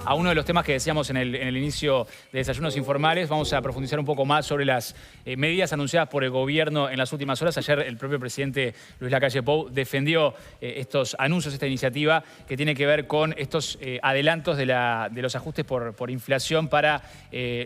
a uno de los temas que decíamos en el inicio de Desayunos Informales. Vamos a profundizar un poco más sobre las medidas anunciadas por el gobierno en las últimas horas. Ayer el propio presidente Luis Lacalle Pou defendió estos anuncios, esta iniciativa que tiene que ver con estos adelantos de los ajustes por inflación para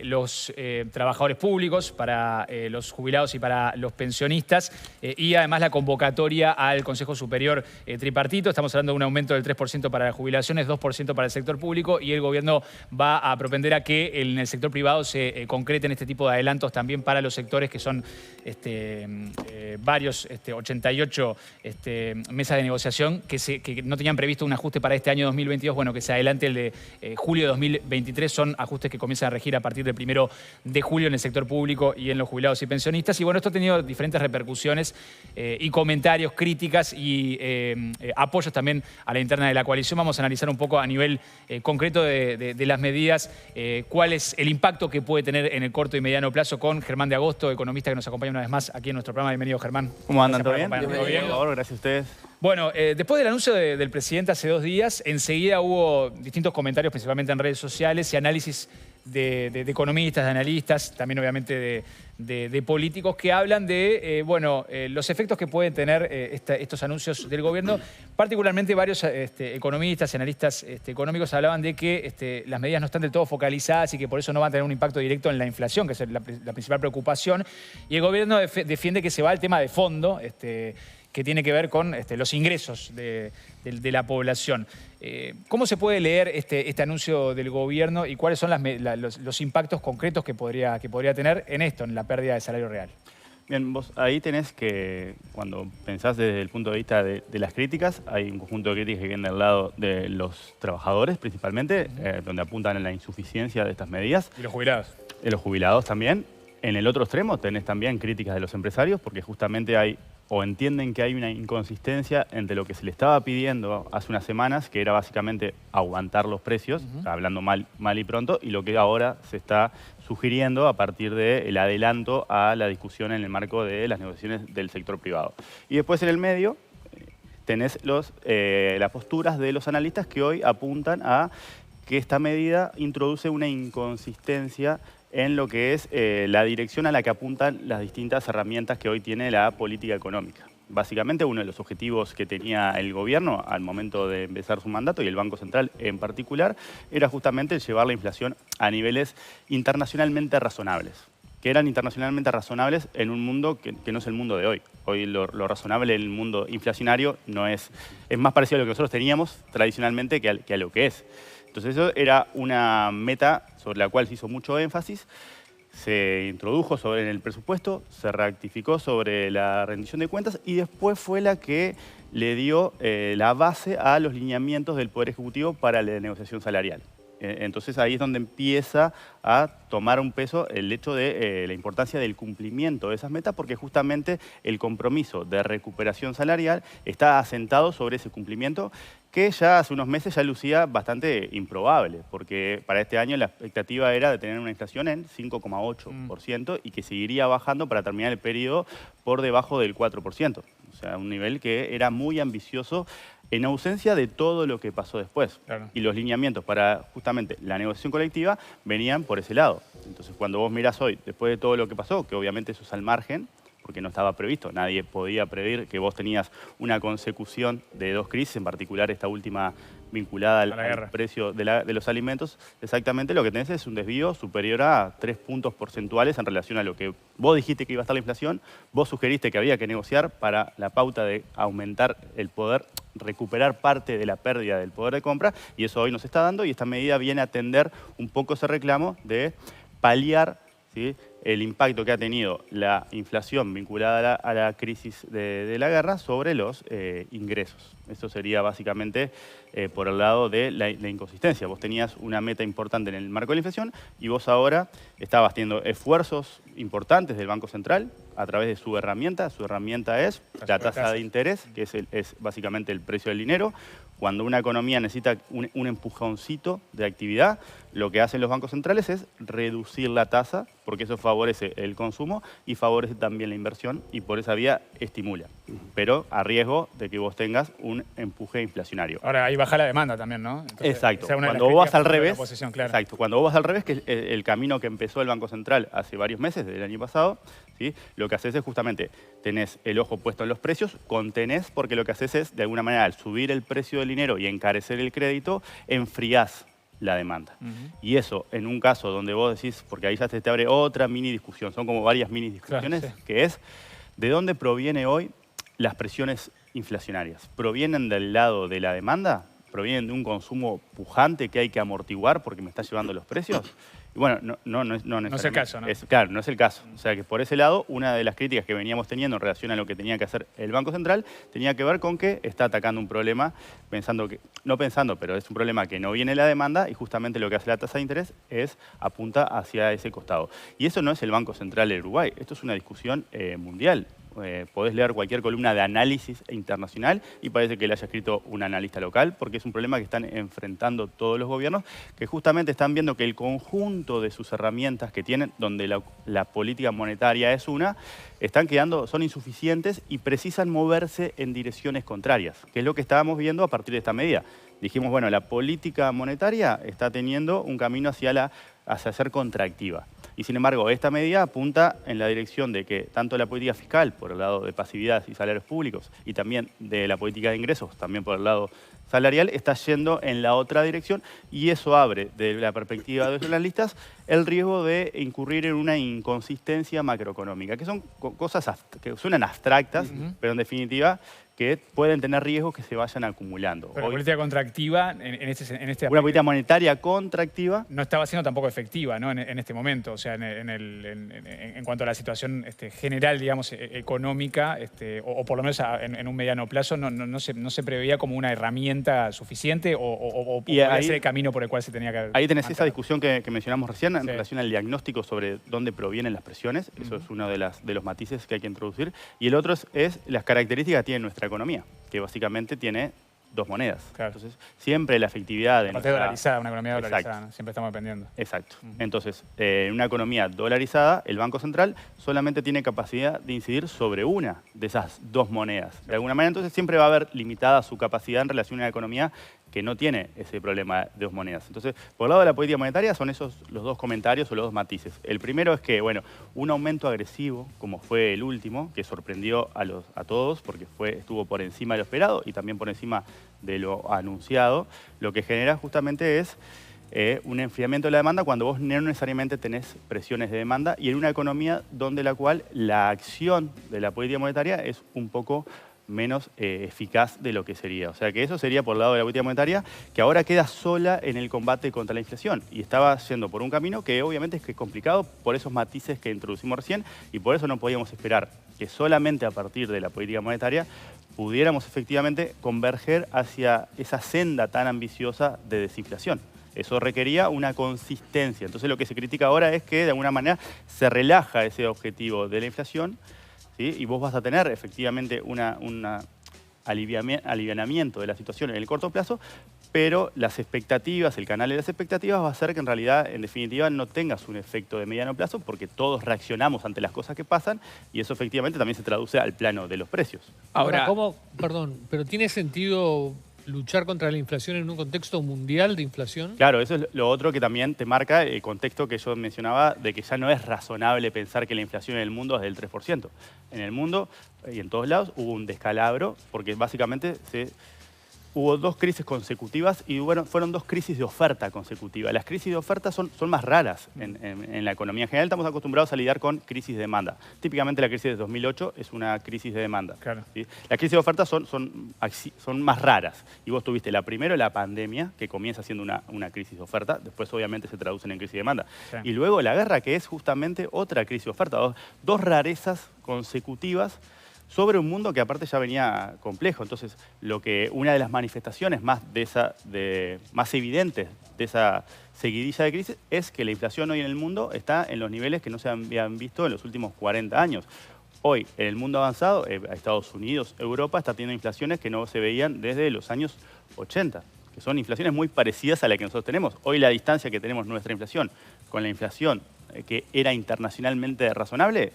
los trabajadores públicos, para los jubilados y para los pensionistas, y además la convocatoria al Consejo Superior Tripartito. Estamos hablando de un aumento del 3% para las jubilaciones, 2% para el sector público, y el gobierno va a propender a que en el sector privado se concreten este tipo de adelantos también para los sectores que son varios, 88 mesas de negociación que no tenían previsto un ajuste para este año 2022, bueno, que se adelante el de julio de 2023. Son ajustes que comienzan a regir a partir del 1 de julio en el sector público y en los jubilados y pensionistas. Y bueno, esto ha tenido diferentes repercusiones y comentarios, críticas y apoyos también a la interna de la coalición. Vamos a analizar un poco a nivel concreto de las medidas, cuál es el impacto que puede tener en el corto y mediano plazo, con Germán de Agosto, economista que nos acompaña una vez más aquí en nuestro programa. Bienvenido, Germán. ¿Cómo andan? ¿Todo bien? ¿Todo bien? Por favor, gracias a ustedes. Bueno, después del anuncio del presidente hace 2 días, enseguida hubo distintos comentarios, principalmente en redes sociales, y análisis de economistas, de analistas, también obviamente de políticos, que hablan de los efectos que pueden tener estos anuncios del gobierno. Particularmente varios economistas y analistas económicos hablaban de que las medidas no están del todo focalizadas y que por eso no van a tener un impacto directo en la inflación, que es la principal preocupación. Y el gobierno defiende que se va al tema de fondo, que tiene que ver con los ingresos de la población. ¿Cómo se puede leer este anuncio del gobierno y cuáles son los impactos concretos que podría tener en esto, en la pérdida de salario real? Bien, vos ahí tenés que, cuando pensás desde el punto de vista de las críticas, hay un conjunto de críticas que vienen del lado de los trabajadores principalmente, donde apuntan a la insuficiencia de estas medidas. ¿Y los jubilados? De los jubilados también. En el otro extremo tenés también críticas de los empresarios, porque justamente entienden que hay una inconsistencia entre lo que se le estaba pidiendo hace unas semanas, que era básicamente aguantar los precios, o sea, hablando mal y pronto, y lo que ahora se está sugiriendo a partir del adelanto a la discusión en el marco de las negociaciones del sector privado. Y después en el medio tenés las posturas de los analistas que hoy apuntan a que esta medida introduce una inconsistencia en lo que es la dirección a la que apuntan las distintas herramientas que hoy tiene la política económica. Básicamente, uno de los objetivos que tenía el gobierno al momento de empezar su mandato, y el Banco Central en particular, era justamente llevar la inflación a niveles internacionalmente razonables, que eran internacionalmente razonables en un mundo que no es el mundo de hoy. Hoy lo razonable en el mundo inflacionario es más parecido a lo que nosotros teníamos tradicionalmente que a lo que es. Entonces eso era una meta sobre la cual se hizo mucho énfasis, se introdujo en el presupuesto, se rectificó sobre la rendición de cuentas y después fue la que le dio la base a los lineamientos del Poder Ejecutivo para la negociación salarial. Entonces ahí es donde empieza a tomar un peso el hecho de la importancia del cumplimiento de esas metas, porque justamente el compromiso de recuperación salarial está asentado sobre ese cumplimiento, que ya hace unos meses ya lucía bastante improbable, porque para este año la expectativa era de tener una inflación en 5,8% y que seguiría bajando para terminar el periodo por debajo del 4%. O sea, un nivel que era muy ambicioso en ausencia de todo lo que pasó después. Claro. Y los lineamientos para justamente la negociación colectiva venían por ese lado. Entonces, cuando vos mirás hoy, después de todo lo que pasó, que obviamente eso es al margen, porque no estaba previsto, nadie podía prever que vos tenías una consecución de 2 crisis, en particular esta última vinculada al precio de los alimentos. Exactamente, lo que tenés es un desvío superior a 3 puntos porcentuales en relación a lo que vos dijiste que iba a estar la inflación, vos sugeriste que había que negociar para la pauta de aumentar el poder, recuperar parte de la pérdida del poder de compra, y eso hoy nos está dando, y esta medida viene a atender un poco ese reclamo de paliar, ¿sí?, el impacto que ha tenido la inflación vinculada a la crisis de la guerra sobre los ingresos. Esto sería básicamente por el lado de la inconsistencia. Vos tenías una meta importante en el marco de la inflación y vos ahora estabas teniendo esfuerzos importantes del Banco Central a través de su herramienta. Su herramienta es la tasa de interés, que es básicamente el precio del dinero, cuando una economía necesita un empujoncito de actividad, lo que hacen los bancos centrales es reducir la tasa, porque eso favorece el consumo y favorece también la inversión y por esa vía estimula. Pero a riesgo de que vos tengas un empuje inflacionario. Ahora, ahí baja la demanda también, ¿no? Entonces, exacto. Cuando vos vas al revés, claro. exacto. Cuando vos vas al revés, que es el camino que empezó el Banco Central hace varios meses, del año pasado, ¿sí? Lo que haces es justamente, tenés el ojo puesto en los precios, contenés, porque lo que haces es, de alguna manera, al subir el precio del dinero y encarecer el crédito, enfriás la demanda. Y eso, en un caso donde vos decís, porque ahí ya te abre otra mini discusión, son como varias mini discusiones, claro, sí, que es, ¿de dónde proviene hoy las presiones inflacionarias? ¿Provienen del lado de la demanda? ¿Provienen de un consumo pujante que hay que amortiguar porque me está llevando los precios? Y bueno, no es el caso, ¿no? Claro, no es el caso. O sea que por ese lado, una de las críticas que veníamos teniendo en relación a lo que tenía que hacer el Banco Central tenía que ver con que está atacando un problema, pero es un problema que no viene de la demanda y justamente lo que hace la tasa de interés es apunta hacia ese costado. Y eso no es el Banco Central de Uruguay, esto es una discusión mundial. Podés leer cualquier columna de análisis internacional y parece que le haya escrito un analista local, porque es un problema que están enfrentando todos los gobiernos, que justamente están viendo que el conjunto de sus herramientas que tienen, donde la política monetaria es una, son insuficientes y precisan moverse en direcciones contrarias, que es lo que estábamos viendo a partir de esta medida. Dijimos, bueno, la política monetaria está teniendo un camino hacia ser contractiva. Y sin embargo, esta medida apunta en la dirección de que tanto la política fiscal, por el lado de pasividad y salarios públicos, y también de la política de ingresos, también por el lado salarial, está yendo en la otra dirección y eso abre, de la perspectiva de los analistas, el riesgo de incurrir en una inconsistencia macroeconómica, que son cosas que suenan abstractas, pero en definitiva que pueden tener riesgos que se vayan acumulando. Pero la política contractiva, en este aspecto, una política monetaria contractiva no estaba siendo tampoco efectiva, ¿no? en este momento, o sea, en cuanto a la situación general, digamos, económica, o por lo menos en un mediano plazo, no se preveía como una herramienta suficiente o podía ser el camino por el cual se tenía que... Ahí tenés esa discusión que mencionamos recién en relación al diagnóstico sobre dónde provienen las presiones. Eso es uno de los matices que hay que introducir. Y el otro es las características que tiene nuestra economía, que básicamente tiene dos monedas. Claro. Entonces, siempre la efectividad de nuestra... dolarizada, una economía dolarizada, ¿no? Siempre estamos dependiendo. Exacto. Entonces, en una economía dolarizada, el Banco Central solamente tiene capacidad de incidir sobre una de esas dos monedas. De alguna manera, entonces, siempre va a haber limitada su capacidad en relación a una economía que no tiene ese problema de dos monedas. Entonces, por el lado de la política monetaria son esos los dos comentarios o los dos matices. El primero es que, bueno, un aumento agresivo, como fue el último, que sorprendió a todos porque estuvo por encima de lo esperado y también por encima de lo anunciado, lo que genera justamente es un enfriamiento de la demanda cuando vos no necesariamente tenés presiones de demanda y en una economía donde la cual la acción de la política monetaria es un poco menos eficaz de lo que sería. O sea que eso sería por el lado de la política monetaria, que ahora queda sola en el combate contra la inflación y estaba yendo por un camino que obviamente es complicado por esos matices que introducimos recién y por eso no podíamos esperar que solamente a partir de la política monetaria pudiéramos efectivamente converger hacia esa senda tan ambiciosa de desinflación. Eso requería una consistencia. Entonces lo que se critica ahora es que de alguna manera se relaja ese objetivo de la inflación, ¿sí? Y vos vas a tener efectivamente un alivianamiento de la situación en el corto plazo, pero las expectativas, el canal de las expectativas va a hacer que en realidad, en definitiva, no tengas un efecto de mediano plazo porque todos reaccionamos ante las cosas que pasan y eso efectivamente también se traduce al plano de los precios. Ahora, perdón, pero ¿tiene sentido luchar contra la inflación en un contexto mundial de inflación? Claro, eso es lo otro que también te marca el contexto que yo mencionaba de que ya no es razonable pensar que la inflación en el mundo es del 3%. En el mundo y en todos lados hubo un descalabro porque básicamente hubo dos crisis consecutivas y bueno, fueron dos crisis de oferta consecutivas. Las crisis de oferta son más raras en la economía. En general estamos acostumbrados a lidiar con crisis de demanda. Típicamente la crisis de 2008 es una crisis de demanda. Claro. ¿Sí? Las crisis de oferta son más raras. Y vos tuviste primero la pandemia, que comienza siendo una crisis de oferta, después obviamente se traducen en crisis de demanda. Sí. Y luego la guerra, que es justamente otra crisis de oferta. Dos rarezas consecutivas sobre un mundo que aparte ya venía complejo. Entonces, una de las manifestaciones más evidentes de esa seguidilla de crisis es que la inflación hoy en el mundo está en los niveles que no se habían visto en los últimos 40 años. Hoy, en el mundo avanzado, Estados Unidos, Europa, está teniendo inflaciones que no se veían desde los años 80, que son inflaciones muy parecidas a las que nosotros tenemos. Hoy la distancia que tenemos nuestra inflación con la inflación que era internacionalmente razonable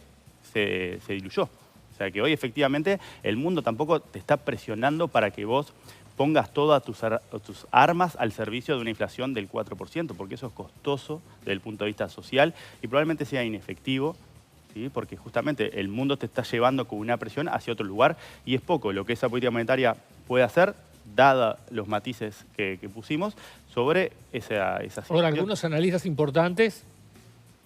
se diluyó. O sea que hoy efectivamente el mundo tampoco te está presionando para que vos pongas todas tus armas al servicio de una inflación del 4%, porque eso es costoso desde el punto de vista social y probablemente sea inefectivo, ¿sí? Porque justamente el mundo te está llevando con una presión hacia otro lugar y es poco lo que esa política monetaria puede hacer, dada los matices que pusimos, sobre esa situación. Ahora, algunos analistas importantes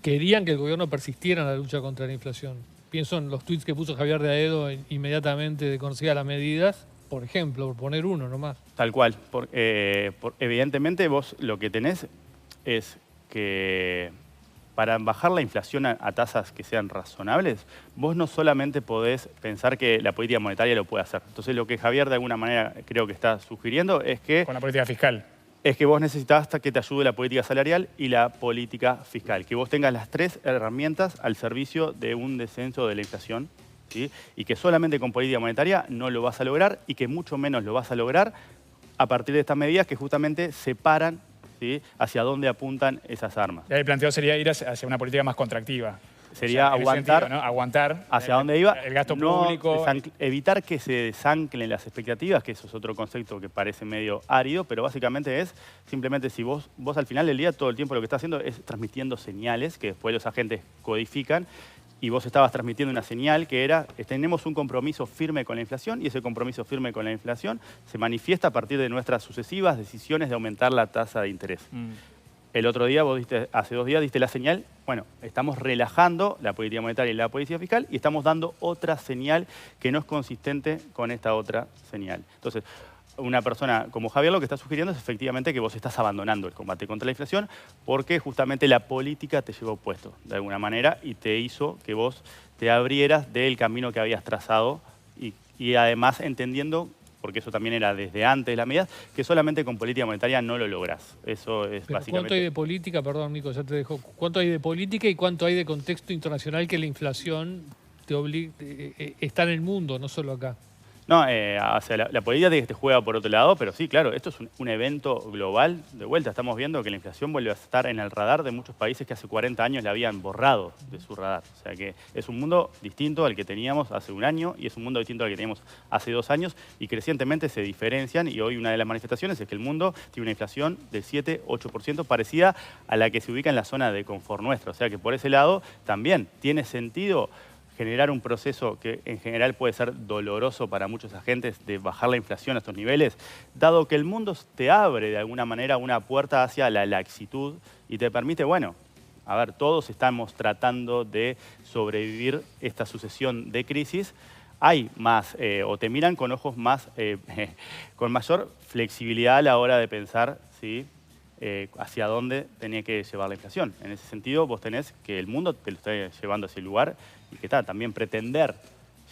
querían que el gobierno persistiera en la lucha contra la inflación. Pienso en los tweets que puso Javier de Aedo inmediatamente de conocida las medidas, por ejemplo, por poner uno nomás. Tal cual. Evidentemente vos lo que tenés es que para bajar la inflación a tasas que sean razonables, vos no solamente podés pensar que la política monetaria lo puede hacer. Entonces lo que Javier de alguna manera creo que está sugiriendo es que... Con la política fiscal. Es que vos necesitas que te ayude la política salarial y la política fiscal. Que vos tengas las tres herramientas al servicio de un descenso de la inflación, ¿sí? Y que solamente con política monetaria no lo vas a lograr y que mucho menos lo vas a lograr a partir de estas medidas que justamente separan, ¿sí?, hacia dónde apuntan esas armas. Y ahí el planteo sería ir hacia una política más contractiva. Sería aguantar, sentido, ¿no? Aguantar hacia dónde iba, el gasto público. Evitar que se desanclen las expectativas, que eso es otro concepto que parece medio árido, pero básicamente es simplemente si vos al final del día todo el tiempo lo que estás haciendo es transmitiendo señales que después los agentes codifican y vos estabas transmitiendo una señal que era tenemos un compromiso firme con la inflación y ese compromiso firme con la inflación se manifiesta a partir de nuestras sucesivas decisiones de aumentar la tasa de interés. El otro día, hace 2 días, diste la señal, bueno, estamos relajando la política monetaria y la política fiscal y estamos dando otra señal que no es consistente con esta otra señal. Entonces, una persona como Javier lo que está sugiriendo es efectivamente que vos estás abandonando el combate contra la inflación porque justamente la política te llevó puesto de alguna manera y te hizo que vos te abrieras del camino que habías trazado y además entendiendo, porque eso también era desde antes de la medida, que solamente con política monetaria no lo lográs. Eso es pero básicamente... ¿cuánto hay de política? Perdón, Nico, ya te dejo. ¿Cuánto hay de política y cuánto hay de contexto internacional que la inflación está en el mundo, no solo acá? No, o sea, la política te juega por otro lado, pero sí, claro, esto es un evento global. De vuelta, estamos viendo que la inflación vuelve a estar en el radar de muchos países que hace 40 años la habían borrado de su radar. O sea que es un mundo distinto al que teníamos hace 1 año y es un mundo distinto al que teníamos hace 2 años y crecientemente se diferencian y hoy una de las manifestaciones es que el mundo tiene una inflación del 7-8% parecida a la que se ubica en la zona de confort nuestra. O sea que por ese lado también tiene sentido generar un proceso que en general puede ser doloroso para muchos agentes de bajar la inflación a estos niveles, dado que el mundo te abre de alguna manera una puerta hacia la laxitud y te permite, bueno, a ver, todos estamos tratando de sobrevivir esta sucesión de crisis, hay más, o te miran con ojos más, con mayor flexibilidad a la hora de pensar, ¿sí?, hacia dónde tenía que llevar la inflación. En ese sentido, vos tenés que el mundo te lo está llevando hacia el lugar y que está también pretender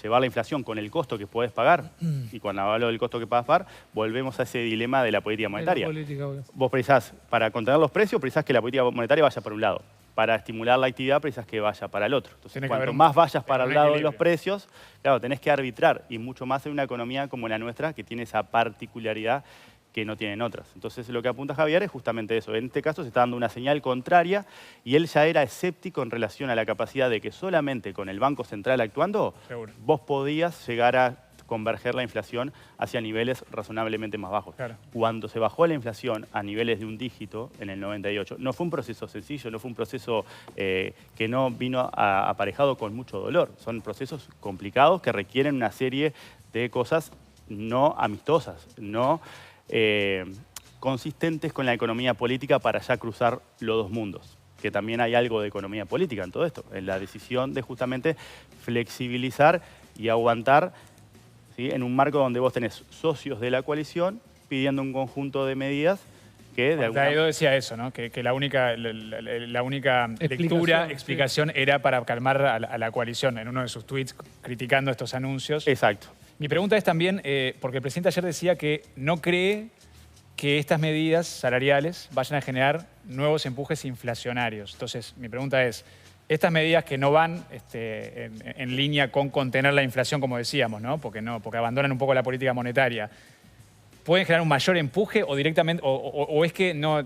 llevar la inflación con el costo que podés pagar, y cuando hablo del costo que podés pagar, volvemos a ese dilema de la política monetaria. Vos precisás, para contener los precios, precisás que la política monetaria vaya para un lado. Para estimular la actividad, precisás que vaya para el otro. Entonces, cuanto más vayas para el lado de los precios, claro, tenés que arbitrar, y mucho más en una economía como la nuestra, que tiene esa particularidad que no tienen otras. Entonces lo que apunta Javier es justamente eso. En este caso se está dando una señal contraria y él ya era escéptico en relación a la capacidad de que solamente con el Banco Central actuando, vos podías llegar a converger la inflación hacia niveles razonablemente más bajos. Claro. Cuando se bajó la inflación a niveles de 1 dígito en el 98, no fue un proceso sencillo, no fue un proceso que no vino aparejado con mucho dolor. Son procesos complicados que requieren una serie de cosas no amistosas, no consistentes con la economía política para ya cruzar los dos mundos, que también hay algo de economía política en todo esto, en la decisión de justamente flexibilizar y aguantar, ¿sí?, en un marco donde vos tenés socios de la coalición pidiendo un conjunto de medidas que de alguna manera... Yo decía eso, ¿no? Que la única explicación era para calmar a la coalición en uno de sus tweets criticando estos anuncios. Exacto. Mi pregunta es también, porque el presidente ayer decía que no cree que estas medidas salariales vayan a generar nuevos empujes inflacionarios. Entonces, mi pregunta es, estas medidas que no van en línea con contener la inflación, como decíamos, ¿no? Porque abandonan un poco la política monetaria, ¿pueden generar un mayor empuje o directamente, o es que no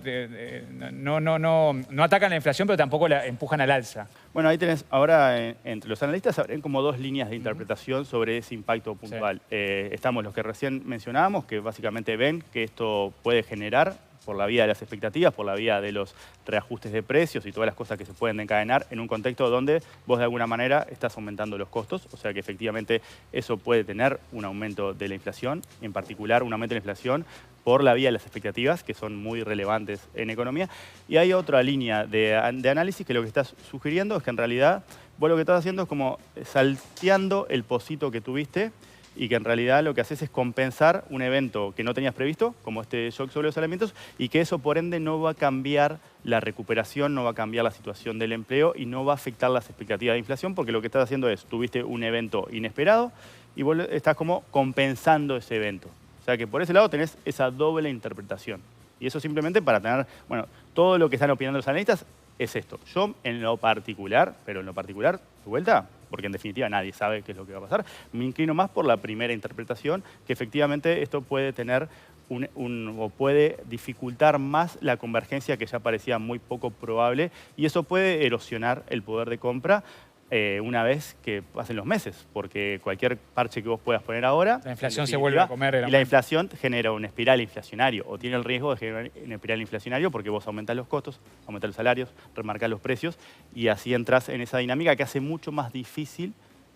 atacan la inflación, pero tampoco la empujan al alza? Bueno, ahí tenés, ahora entre los analistas habrían como dos líneas de interpretación sobre ese impacto puntual. Sí. Estamos los que recién mencionábamos, que básicamente ven que esto puede generar, por la vía de las expectativas, por la vía de los reajustes de precios y todas las cosas que se pueden encadenar en un contexto donde vos de alguna manera estás aumentando los costos, o sea que efectivamente eso puede tener un aumento de la inflación, en particular un aumento de la inflación por la vía de las expectativas, que son muy relevantes en economía. Y hay otra línea de análisis que lo que estás sugiriendo es que en realidad vos lo que estás haciendo es como salteando el pocito que tuviste y que en realidad lo que haces es compensar un evento que no tenías previsto, como este shock sobre los alimentos, y que eso por ende no va a cambiar la recuperación, no va a cambiar la situación del empleo y no va a afectar las expectativas de inflación, porque lo que estás haciendo es, tuviste un evento inesperado y vos estás como compensando ese evento. O sea que por ese lado tenés esa doble interpretación. Y eso simplemente para tener, bueno, todo lo que están opinando los analistas es esto. Yo en lo particular, pero en lo particular, de vuelta, porque en definitiva nadie sabe qué es lo que va a pasar, me inclino más por la primera interpretación, que efectivamente esto puede tener o puede dificultar más la convergencia que ya parecía muy poco probable, y eso puede erosionar el poder de compra una vez que pasen los meses, porque cualquier parche que vos puedas poner ahora... La inflación se vuelve a comer. Y la inflación genera una espiral inflacionaria, o tiene el riesgo de generar una espiral inflacionaria porque vos aumentás los costos, aumentás los salarios, remarcás los precios, y así entras en esa dinámica que hace mucho más difícil,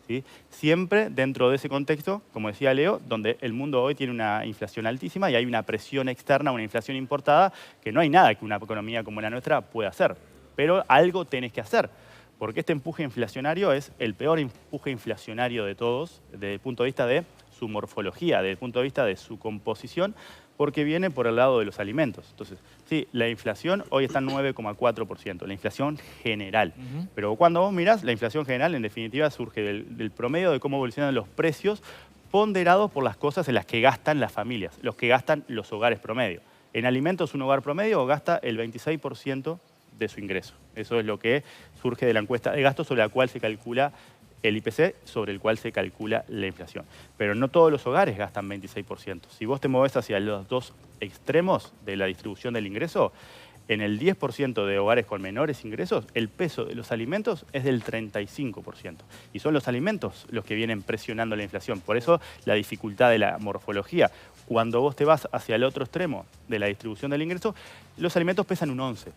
¿sí? Siempre dentro de ese contexto, como decía Leo, donde el mundo hoy tiene una inflación altísima y hay una presión externa, una inflación importada, que no hay nada que una economía como la nuestra pueda hacer. Pero algo tenés que hacer. Porque este empuje inflacionario es el peor empuje inflacionario de todos desde el punto de vista de su morfología, desde el punto de vista de su composición, porque viene por el lado de los alimentos. Entonces, sí, la inflación hoy está en 9,4%, la inflación general. Pero cuando vos mirás, la inflación general en definitiva surge del promedio de cómo evolucionan los precios ponderados por las cosas en las que gastan las familias, los que gastan los hogares promedio. En alimentos un hogar promedio gasta el 26% de su ingreso. Eso es lo que surge de la encuesta de gastos sobre la cual se calcula el IPC, sobre el cual se calcula la inflación. Pero no todos los hogares gastan 26%. Si vos te movés hacia los dos extremos de la distribución del ingreso, en el 10% de hogares con menores ingresos, el peso de los alimentos es del 35%. Y son los alimentos los que vienen presionando la inflación. Por eso la dificultad de la morfología. Cuando vos te vas hacia el otro extremo de la distribución del ingreso, los alimentos pesan un 11%.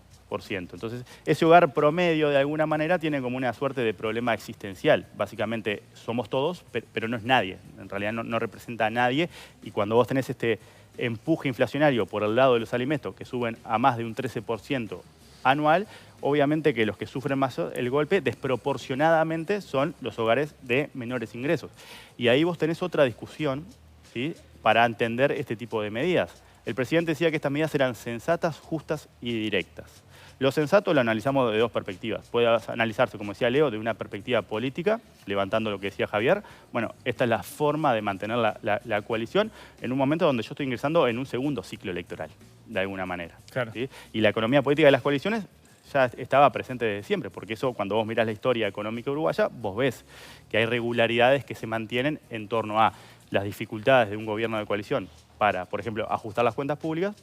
Entonces, ese hogar promedio, de alguna manera, tiene como una suerte de problema existencial. Básicamente, somos todos, pero no es nadie. En realidad, no representa a nadie. Y cuando vos tenés este empuje inflacionario por el lado de los alimentos, que suben a más de un 13% anual, obviamente que los que sufren más el golpe, desproporcionadamente, son los hogares de menores ingresos. Y ahí vos tenés otra discusión, ¿sí?, para entender este tipo de medidas. El presidente decía que estas medidas eran sensatas, justas y directas. Lo sensato lo analizamos de dos perspectivas. Puede analizarse, como decía Leo, de una perspectiva política, levantando lo que decía Javier. Bueno, esta es la forma de mantener la coalición en un momento donde yo estoy ingresando en un segundo ciclo electoral, de alguna manera. Claro. ¿Sí? Y la economía política de las coaliciones ya estaba presente desde siempre, porque eso, cuando vos mirás la historia económica uruguaya, vos ves que hay regularidades que se mantienen en torno a las dificultades de un gobierno de coalición para, por ejemplo, ajustar las cuentas públicas,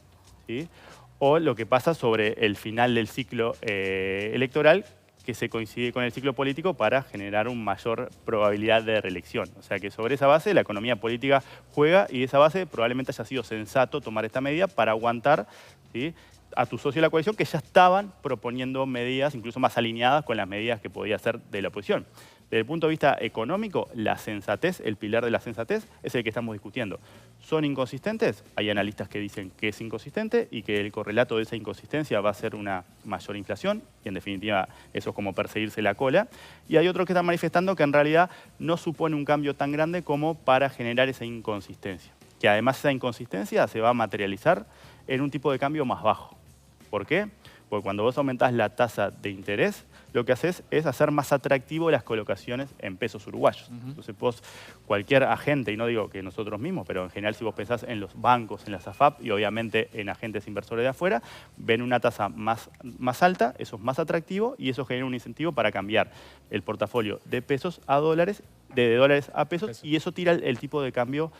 ¿sí?, o lo que pasa sobre el final del ciclo electoral, que se coincide con el ciclo político para generar una mayor probabilidad de reelección. O sea que sobre esa base la economía política juega, y de esa base probablemente haya sido sensato tomar esta medida para aguantar, ¿sí?, a tu socio de la coalición, que ya estaban proponiendo medidas incluso más alineadas con las medidas que podía hacer de la oposición. Desde el punto de vista económico, la sensatez, el pilar de la sensatez, es el que estamos discutiendo. ¿Son inconsistentes? Hay analistas que dicen que es inconsistente y que el correlato de esa inconsistencia va a ser una mayor inflación, y en definitiva eso es como perseguirse la cola. Y hay otros que están manifestando que en realidad no supone un cambio tan grande como para generar esa inconsistencia. Que además esa inconsistencia se va a materializar en un tipo de cambio más bajo. ¿Por qué? Porque cuando vos aumentás la tasa de interés, lo que haces es hacer más atractivo las colocaciones en pesos uruguayos. Entonces vos, cualquier agente, y no digo que nosotros mismos, pero en general si vos pensás en los bancos, en las AFAP y obviamente en agentes inversores de afuera, ven una tasa más alta, eso es más atractivo y eso genera un incentivo para cambiar el portafolio de pesos a dólares, de dólares a pesos, y eso tira el tipo de cambio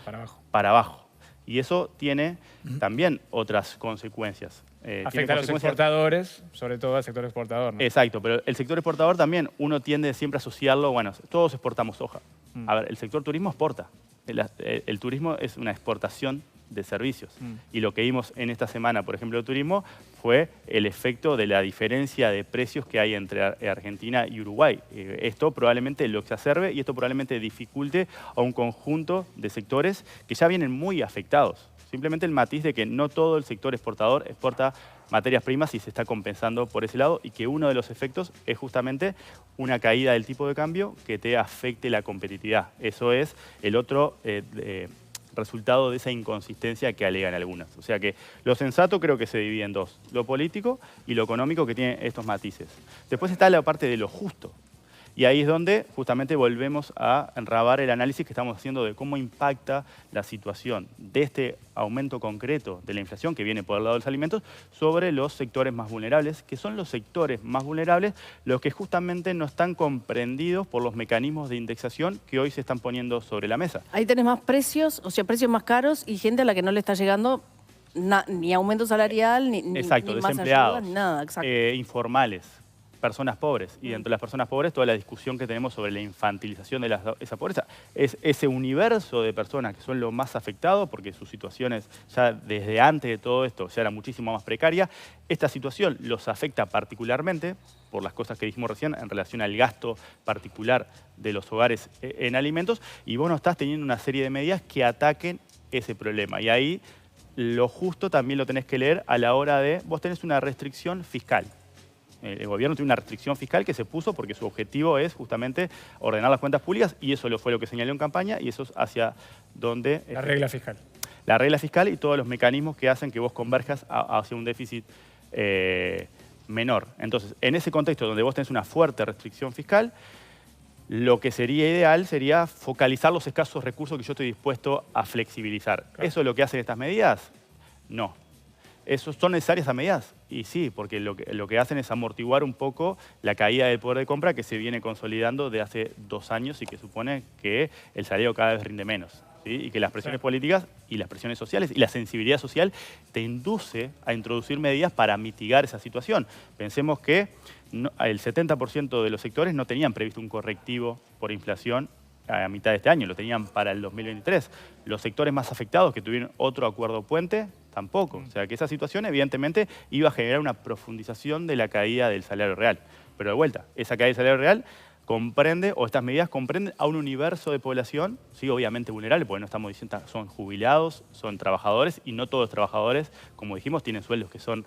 para abajo. Y eso tiene también otras consecuencias. Afecta a los exportadores, sobre todo al sector exportador, ¿no? Exacto, pero el sector exportador también, uno tiende siempre a asociarlo, bueno, todos exportamos soja. A ver, el sector turismo exporta. El turismo es una exportación de servicios. Y lo que vimos en esta semana, por ejemplo, de turismo, fue el efecto de la diferencia de precios que hay entre Argentina y Uruguay. Esto probablemente lo exacerbe y esto probablemente dificulte a un conjunto de sectores que ya vienen muy afectados. Simplemente el matiz de que no todo el sector exportador exporta materias primas y se está compensando por ese lado y que uno de los efectos es justamente una caída del tipo de cambio que te afecte la competitividad. Eso es el otro resultado de esa inconsistencia que alegan algunas. O sea que lo sensato creo que se divide en dos, lo político y lo económico que tiene estos matices. Después está la parte de lo justo. Y ahí es donde justamente volvemos a enrabar el análisis que estamos haciendo de cómo impacta la situación de este aumento concreto de la inflación que viene por el lado de los alimentos sobre los sectores más vulnerables, que son los sectores más vulnerables los que justamente no están comprendidos por los mecanismos de indexación que hoy se están poniendo sobre la mesa. Ahí tenés más precios, o sea, precios más caros y gente a la que no le está llegando ni aumento salarial, ni exacto, ni más desempleados, ayuda, ni nada. Exacto. Informales, personas pobres. Y dentro de las personas pobres, toda la discusión que tenemos sobre la infantilización de esa pobreza. Es ese universo de personas que son los más afectados, porque sus situaciones ya desde antes de todo esto ya era muchísimo más precaria. Esta situación los afecta particularmente por las cosas que dijimos recién en relación al gasto particular de los hogares en alimentos. Y vos no estás teniendo una serie de medidas que ataquen ese problema. Y ahí lo justo también lo tenés que leer a la hora de... Vos tenés una restricción fiscal. El gobierno tiene una restricción fiscal que se puso porque su objetivo es justamente ordenar las cuentas públicas y eso fue lo que señaló en campaña y eso es hacia donde... La regla fiscal. La regla fiscal y todos los mecanismos que hacen que vos converjas hacia un déficit menor. Entonces, en ese contexto donde vos tenés una fuerte restricción fiscal, lo que sería ideal sería focalizar los escasos recursos que yo estoy dispuesto a flexibilizar. Claro. ¿Eso es lo que hacen estas medidas? No. ¿Son necesarias esas medidas? Y sí, porque lo que hacen es amortiguar un poco la caída del poder de compra que se viene consolidando de hace 2 años y que supone que el salario cada vez rinde menos. ¿Sí? Y que las presiones políticas y las presiones sociales y la sensibilidad social te induce a introducir medidas para mitigar esa situación. Pensemos que el 70% de los sectores no tenían previsto un correctivo por inflación a mitad de este año, lo tenían para el 2023. Los sectores más afectados que tuvieron otro acuerdo puente, tampoco. O sea que esa situación evidentemente iba a generar una profundización de la caída del salario real. Pero de vuelta, esa caída del salario real comprende, o estas medidas comprenden a un universo de población, sí, obviamente vulnerable, porque no estamos diciendo son jubilados, son trabajadores, y no todos los trabajadores, como dijimos, tienen sueldos que son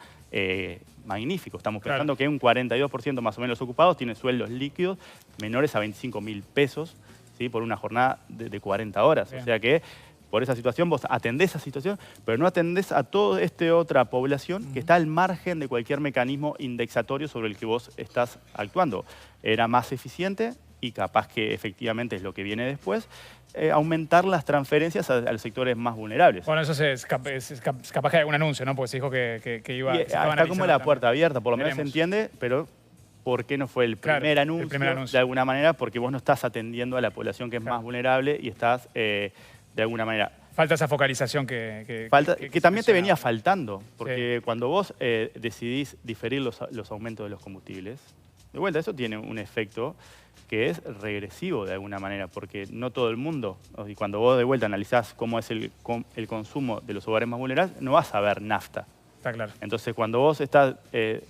magníficos. Estamos pensando que un 42% más o menos ocupados tienen sueldos líquidos menores a 25.000 pesos, ¿sí? Por una jornada de 40 horas. Bien. O sea que por esa situación vos atendés esa situación, pero no atendés a toda esta otra población que está al margen de cualquier mecanismo indexatorio sobre el que vos estás actuando. Era más eficiente y capaz que efectivamente es lo que viene después, aumentar las transferencias a los sectores más vulnerables. Bueno, eso es capaz que hay algún anuncio, ¿no? Porque se dijo que iba... Está como la puerta abierta, por lo menos se entiende, pero... ¿Por qué no fue el primer anuncio? De alguna manera, porque vos no estás atendiendo a la población que es más vulnerable y estás, de alguna manera... Falta esa focalización que también te venía faltando, porque cuando vos decidís diferir los aumentos de los combustibles, de vuelta, eso tiene un efecto que es regresivo de alguna manera, porque no todo el mundo, y cuando vos de vuelta analizás cómo es el consumo de los hogares más vulnerables, no vas a ver nafta. Está claro. Entonces, cuando vos estás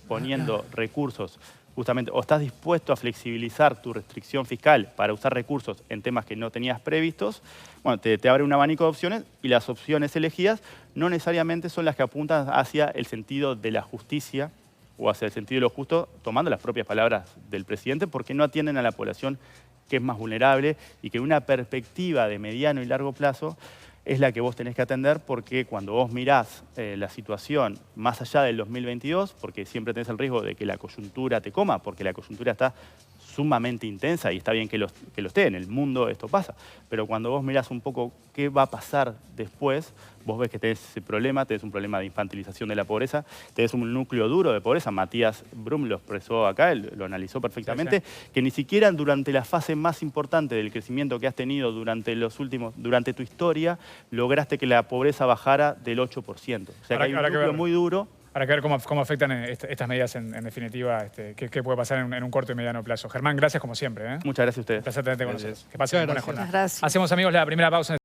poniendo recursos justamente, o estás dispuesto a flexibilizar tu restricción fiscal para usar recursos en temas que no tenías previstos, bueno, te abre un abanico de opciones y las opciones elegidas no necesariamente son las que apuntan hacia el sentido de la justicia o hacia el sentido de lo justo, tomando las propias palabras del presidente, porque no atienden a la población que es más vulnerable y que una perspectiva de mediano y largo plazo es la que vos tenés que atender, porque cuando vos mirás la situación más allá del 2022, porque siempre tenés el riesgo de que la coyuntura te coma, porque la coyuntura está sumamente intensa y está bien que lo esté, en el mundo esto pasa, pero cuando vos mirás un poco qué va a pasar después, vos ves que tenés ese problema, tenés un problema de infantilización de la pobreza, tenés un núcleo duro de pobreza. Matías Brum lo expresó acá, él lo analizó perfectamente, que ni siquiera durante la fase más importante del crecimiento que has tenido durante tu historia, lograste que la pobreza bajara del 8%. O sea, que hay un núcleo muy duro. Para que ver cómo afectan estas medidas en definitiva, qué puede pasar en un corto y mediano plazo. Germán, gracias como siempre. Muchas gracias a ustedes. Un placer tenerte con nosotros. Que pasen buena jornada. Gracias. Hacemos, amigos, la primera pausa.